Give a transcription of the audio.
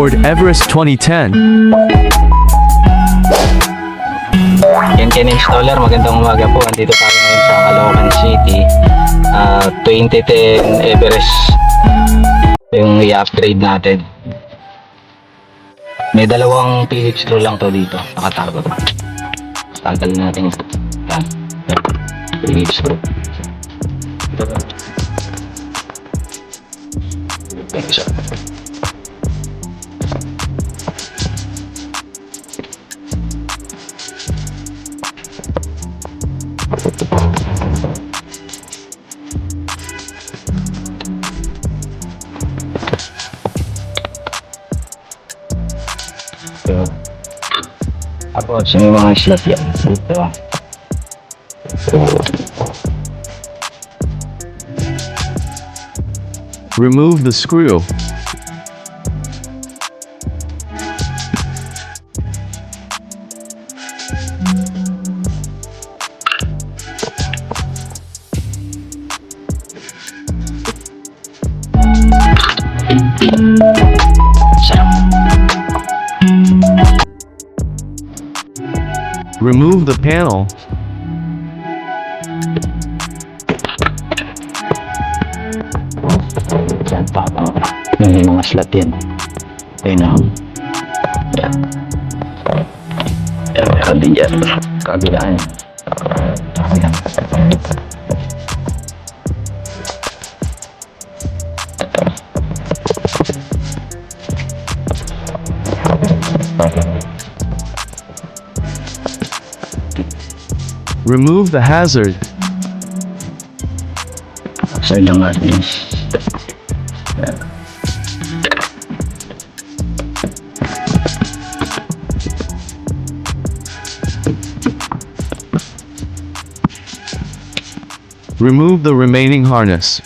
aboard Everest 2010. Kenken installer, magandang umaga po. Andito tayo ngayon sa Caloocan City. 2010 Everest yung i-upgrade natin. May dalawang PH screw lang to dito, nakatago. Tagal natin yan. PH screw. Thank you, sir. So, tapos may mga slot yan dito. Remove the screw. Remove the panel. Diyan pa ba? May mga slot yan. Ayun na. Yan. Yan, meron din dyan. Kabilaan. Yan. Remove the hazard. So lang natin. Yan. Remove the remaining harness.